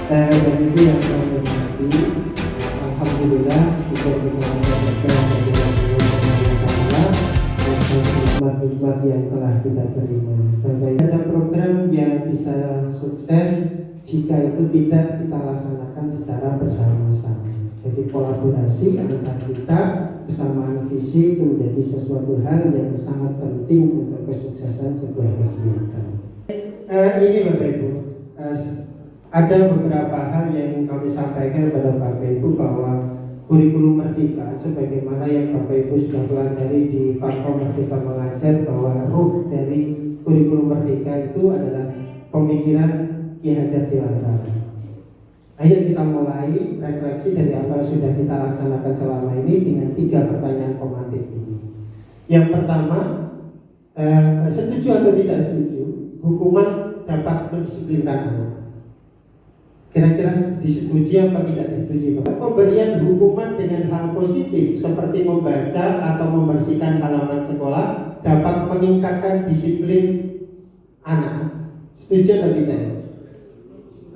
Dan itu yang saya hormati, alhamdulillah bisa kita mendapatkan hikmat yang telah kita terima. Dan ada program yang bisa sukses jika itu tidak kita laksanakan secara bersama-sama. Jadi kolaborasi antara kita, kesamaan visi itu menjadi sesuatu hal yang sangat penting untuk kesuksesan sebuah kegiatan. Ini Bapak Ibu, ada beberapa hal yang kami sampaikan kepada Bapak Ibu bahwa kurikulum Merdeka sebagaimana yang Bapak Ibu sudah pelajari di platform Merdeka Mengajar, bahwa ruh dari kurikulum Merdeka itu adalah pemikiran Ki Hajar Dewantara. Ayo kita mulai refleksi dari apa yang sudah kita laksanakan selama ini dengan 3 pertanyaan pemantik ini. Yang pertama, setuju atau tidak setuju hukuman dapat mendisiplinkan anak? Kira-kira disetujui apa tidak disetujui? Pemberian hukuman dengan hal positif seperti membaca atau membersihkan halaman sekolah dapat meningkatkan disiplin anak. Setuju atau tidak?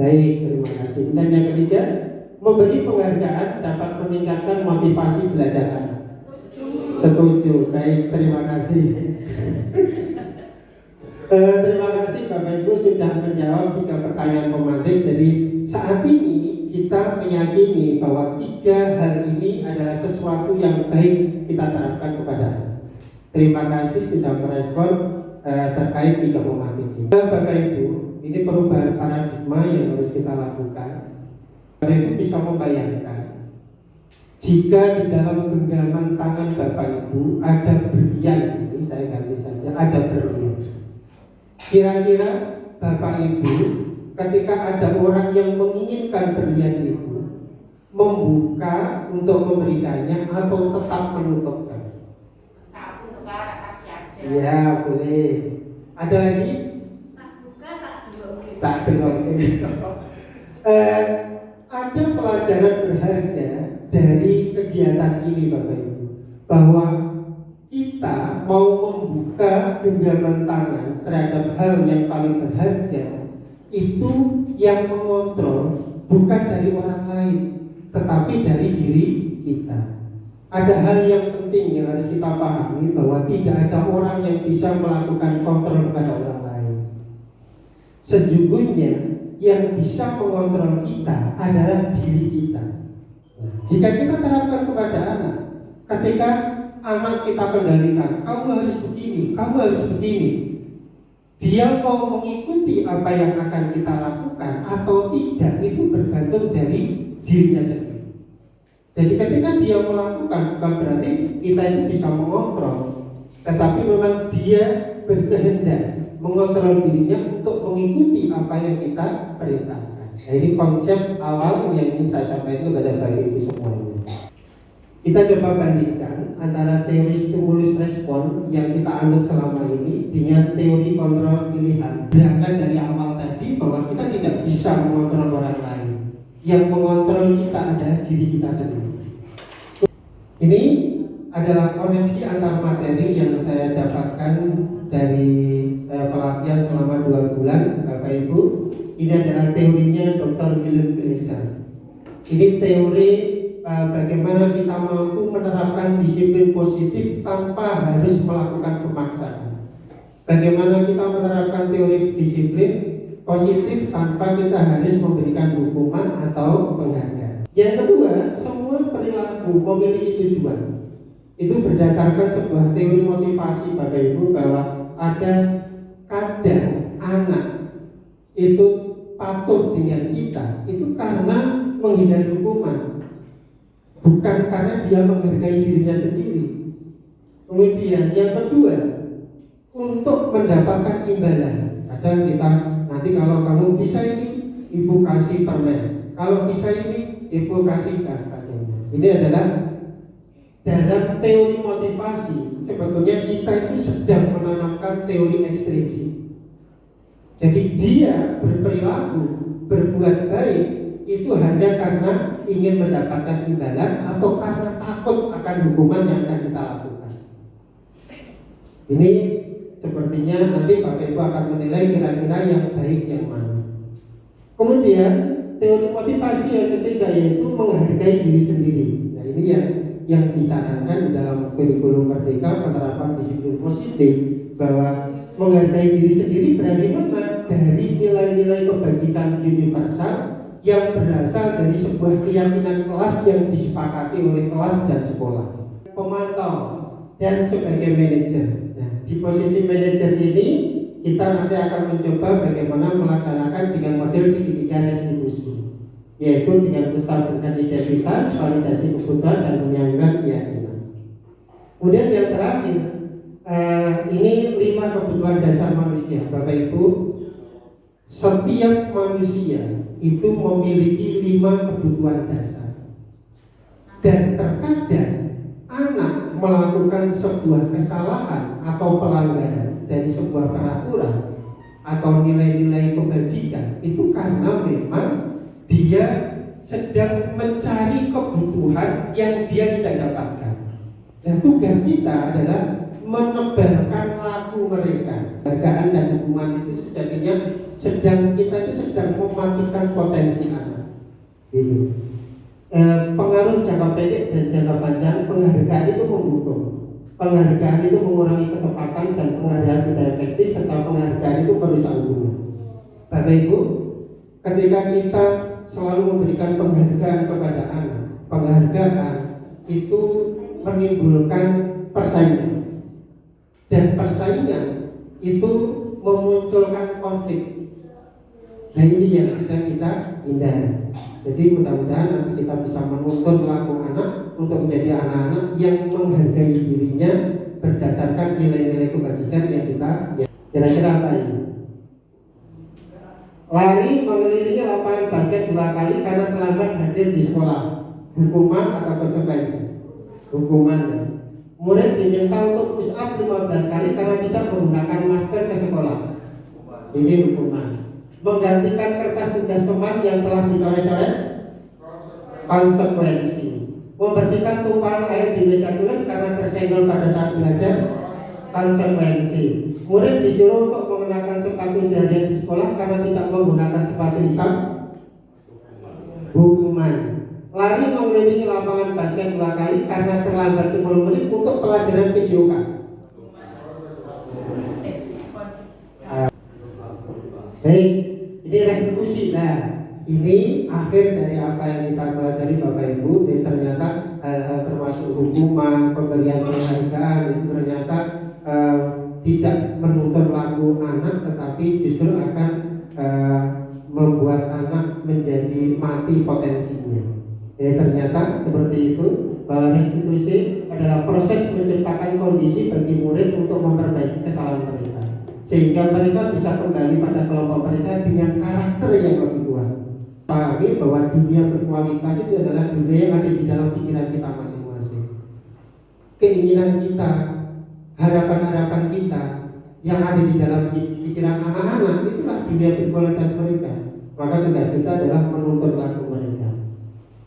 Baik, terima kasih. Dan yang ketiga, memberi penghargaan dapat meningkatkan motivasi belajar anak. Setuju. Baik, terima kasih. Terima kasih Bapak Ibu sudah menjawab 3 pertanyaan pemantik. Jadi saat ini kita meyakini bahwa 3 hal ini adalah sesuatu yang baik kita terapkan kepada anak. Terima kasih sudah merespon terkait 3 pemantik ini. Bapak Ibu, ini perubahan paradigma yang harus kita lakukan. Bapak Ibu bisa membayangkan jika di dalam genggaman tangan Bapak Ibu ada berlian, ini saya ganti saja, ada berlian. Kira-kira Bapak Ibu ketika ada orang yang menginginkan berlian itu membuka untuk memberikannya atau tetap menutupkan? Aku buka, kasih aja. Ya boleh. Ada lagi? Tak buka, tak dulu. Tak dengar. Ada pelajaran berharga dari kegiatan ini Bapak Ibu, bahwa kita mau membuka genggaman tangan terhadap hal yang paling berharga, itu yang mengontrol bukan dari orang lain, tetapi dari diri kita. Ada hal yang penting yang harus kita pahami, bahwa tidak ada orang yang bisa melakukan kontrol kepada orang lain. Sesungguhnya yang bisa mengontrol kita adalah diri kita. Jika kita terapkan kepada anak, ketika anak kita kendalikan, kamu harus begini, kamu harus begini, dia mau mengikuti apa yang akan kita lakukan atau tidak, itu bergantung dari dirinya sendiri. Jadi ketika dia melakukan, bukan berarti kita itu bisa mengontrol, tetapi memang dia berkehendak mengontrol dirinya untuk mengikuti apa yang kita perintahkan. Nah, ini konsep awal yang ingin saya sampaikan kepada Bapak Ibu semuanya. Kita coba bandingkan antara teori stimulus respon yang kita anut selama ini dengan teori kontrol pilihan. Berangkat dari awal tadi bahwa kita tidak bisa mengontrol orang lain, yang mengontrol kita adalah diri kita sendiri. Ini adalah koneksi antar materi yang saya dapatkan dari pelatihan selama 2 bulan Bapak Ibu. Ini adalah teorinya Dr. Willem Gleiser. Ini teori bagaimana kita mampu menerapkan disiplin positif tanpa harus melakukan pemaksaan. Bagaimana kita menerapkan teori disiplin positif tanpa kita harus memberikan hukuman atau penghargaan. Yang kedua, semua perilaku memiliki tujuan. Itu berdasarkan sebuah teori motivasi Bapak Ibu, bahwa ada kadang anak itu patuh dengan kita itu karena menghindari hukuman, bukan karena dia menghargai dirinya sendiri. Kemudian yang kedua, untuk mendapatkan imbalan. Kadang kita nanti kalau kamu bisa ini, ibu kasih permen. Kalau bisa ini, ibu kasih sebagainya. Ini adalah dalam teori motivasi. Sebetulnya kita itu sedang menanamkan teori ekstrinsi. Jadi dia berperilaku, berbuat baik itu hanya karena ingin mendapatkan imbalan atau karena takut akan hukuman yang akan kita lakukan. Ini sepertinya nanti Bapak Ibu akan menilai kira-kira yang baik yang mana. Kemudian teori motivasi yang ketiga yaitu menghargai diri sendiri. Nah ini yang disarankan di dalam kurikulum Merdeka penerapan disiplin positif, bahwa menghargai diri sendiri dari mana? Dari nilai-nilai kebajikan universal yang berasal dari sebuah keyakinan kelas yang disepakati oleh kelas dan sekolah. Pemantau dan sebagai manajer. Nah, di posisi manajer ini kita nanti akan mencoba bagaimana melaksanakan dengan model segitiga restitusi, yaitu dengan menstabilkan identitas, validasi kebutuhan, dan menyangkal keyakinan. Kemudian yang terakhir, ini 5 kebutuhan dasar manusia. Bapak Ibu, setiap manusia itu memiliki 5 kebutuhan dasar, dan terkadang anak melakukan sebuah kesalahan atau pelanggaran dari sebuah peraturan atau nilai-nilai kebajikan itu karena memang dia sedang mencari kebutuhan yang dia tidak dapatkan. Dan tugas kita adalah menebarkan laku mereka. Hargaan dan hukuman itu sejatinya kita itu sedang mematikan potensi anak. Gitu. Pengaruh jangka pendek dan jangka panjang, penghargaan itu mendukung. Penghargaan itu mengurangi ketepatan dan penghargaan tidak efektif, serta penghargaan itu merusak hubungan. Bapak Ibu, ketika kita selalu memberikan penghargaan kepada anak, penghargaan itu menimbulkan persaingan, dan persaingan itu memunculkan konflik. Nah ini yang sedang kita hindari. Jadi mudah-mudahan nanti kita bisa menuntun laku anak untuk menjadi anak-anak yang menghargai dirinya berdasarkan nilai-nilai kebajikan yang kita kira-kira apa ini? Lari mengelilingi lapangan basket 2 kali karena terlambat hadir di sekolah. Hukuman atau konsekuensi? Hukuman. Murid diminta untuk push up 15 kali karena tidak menggunakan masker ke sekolah. Ini hukuman. Menggantikan kertas tugas teman yang telah dicoret-coret, konsekuensi. Membersihkan tumpahan air di meja tulis karena tersenggol pada saat belajar, konsekuensi. Murid disuruh untuk mengenakan sepatu seharian di sekolah karena tidak menggunakan sepatu hitam, hukuman. Lari mengelilingi lapangan basket 2 kali karena terlambat 10 menit untuk pelajaran PJOK. Baik, ini restitusi. Nah, ini akhir dari apa yang kita pelajari Bapak Ibu. Jadi ternyata hal-hal termasuk hukuman, pemberian penghargaan itu ternyata tidak menuntun laku anak, tetapi justru akan membuat anak menjadi mati potensinya. Jadi ternyata seperti itu, bahwa restitusi adalah proses menciptakan kondisi bagi murid untuk memperbaiki kesalahan mereka, sehingga mereka bisa kembali pada kelompok mereka dengan karakter yang lebih kuat. Pahami bahwa dunia berkualitas itu adalah dunia yang ada di dalam pikiran kita masing-masing. Keinginan kita, harapan-harapan kita yang ada di dalam pikiran anak-anak, itulah dunia berkualitas mereka. Maka tugas kita adalah menuntun laku mereka.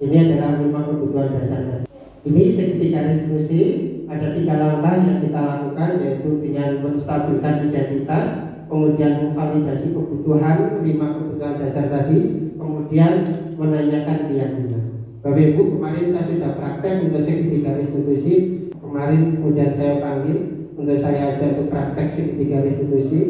Ini adalah 5 kebutuhan dasarnya. Ini segitiga restitusi. Ada 3 langkah yang kita lakukan, yaitu dengan menstabilkan identitas, kemudian memvalidasi kebutuhan 5 kebutuhan dasar tadi, kemudian menanyakan keyakinan. Bapak Ibu, kemarin saya sudah praktek untuk segitiga restitusi. Kemarin kemudian saya panggil untuk saya ajak untuk praktek segitiga restitusi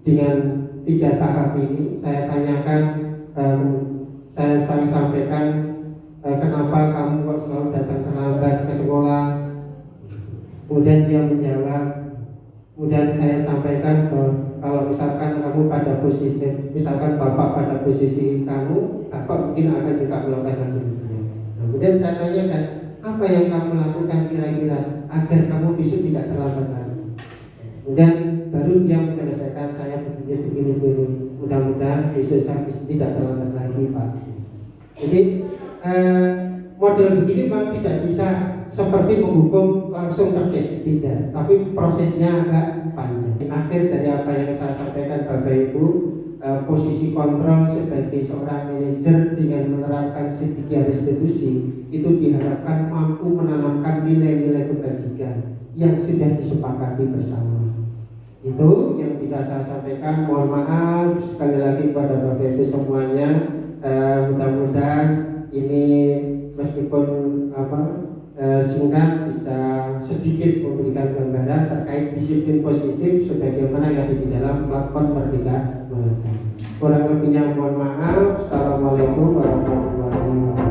dengan 3 tahap ini. Saya tanyakan, saya sampaikan, kenapa kamu kok selalu datang terlambat ke sekolah? Kemudian dia menjawab. Kemudian saya sampaikan bahwa kalau misalkan kamu pada posisi, misalkan bapak pada posisi kamu, bapak mungkin akan juga melakukan hal demikian. Kemudian saya tanyakan, apa yang kamu lakukan kira-kira agar kamu besok tidak terlambat lagi? Kemudian baru dia menyelesaikan, saya begini. Mudah-mudahan besok saya tidak terlambat lagi, Pak. Jadi model begini memang tidak bisa seperti menghukum langsung tertib, tidak, tapi prosesnya agak panjang. Akhir dari apa yang saya sampaikan Bapak Ibu, posisi kontrol sebagai seorang manajer dengan menerapkan segitiga restitusi itu diharapkan mampu menanamkan nilai-nilai kebajikan yang sudah disepakati bersama. Itu yang bisa saya sampaikan. Mohon maaf sekali lagi kepada Bapak Ibu semuanya. Mudah-mudahan ini meskipun singkat bisa sedikit memberikan gambaran terkait disiplin positif sebagaimana yang ada di dalam platform Merdeka Belajar. Kurang lebihnya mohon maaf. Assalamualaikum warahmatullahi wabarakatuh.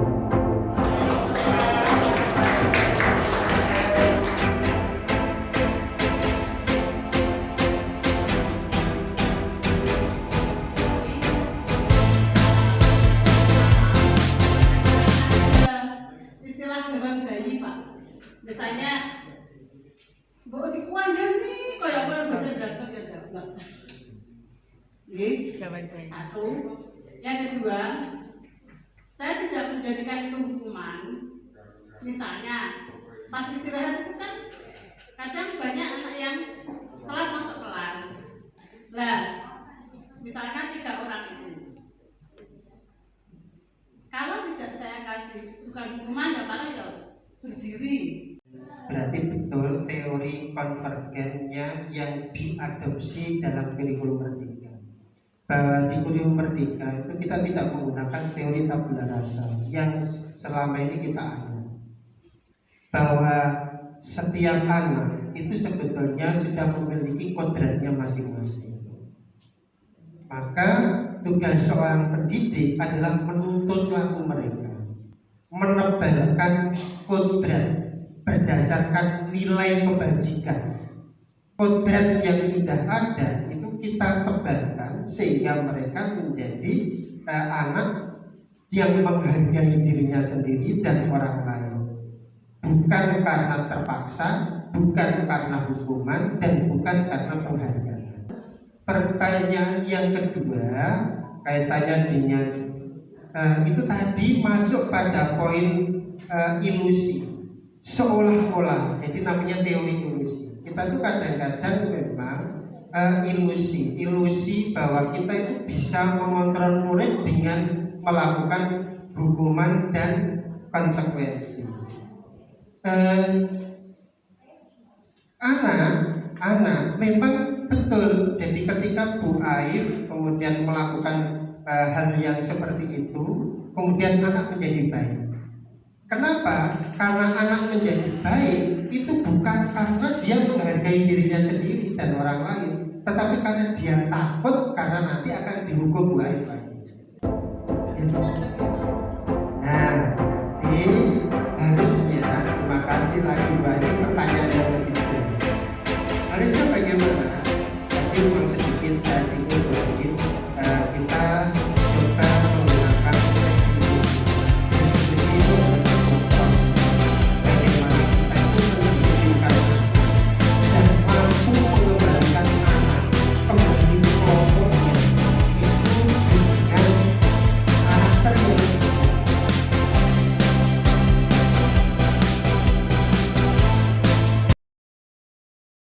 Istilah gaban bayi, Pak. Misalnya mbok dikuandani kaya apa baca dapat ya dapat. Gaban bayi. Satu. Yang kedua, saya tidak menjadikan itu hukuman. Misalnya pas istirahat itu kan kadang banyak anak yang telat masuk kelas. Lah, misalkan 3 orang itu. Kalau tidak saya kasih bukan hukuman ya paling ya berdiri. Berarti betul teori konvergennya yang diadopsi dalam kurikulum Merdeka. Bahwa di kurikulum Merdeka itu kita tidak menggunakan teori tabula rasa yang selama ini kita ada. Bahwa setiap anak itu sebetulnya sudah memiliki kodratnya masing-masing. Maka tugas seorang pendidik adalah menuntun laku mereka, menebarkan kodrat berdasarkan nilai kebajikan. Kodrat yang sudah ada itu kita tebarkan sehingga mereka menjadi anak yang menghargai dirinya sendiri dan orang lain, bukan karena terpaksa, bukan karena hukuman, dan bukan karena penghargaan. Pertanyaan yang kedua kaitannya dengan itu tadi masuk pada poin ilusi, seolah-olah. Jadi namanya teori ilusi. Kita itu kadang-kadang memang ilusi bahwa kita itu bisa mengontrol murid dengan melakukan hukuman dan konsekuensi. Anak memang betul. Jadi ketika Bu Aif kemudian melakukan hal yang seperti itu, kemudian anak menjadi baik. Kenapa? Karena anak menjadi baik itu bukan karena dia menghargai dirinya sendiri dan orang lain, tetapi karena dia takut karena nanti akan dihukum Bu Aif lagi. Yes.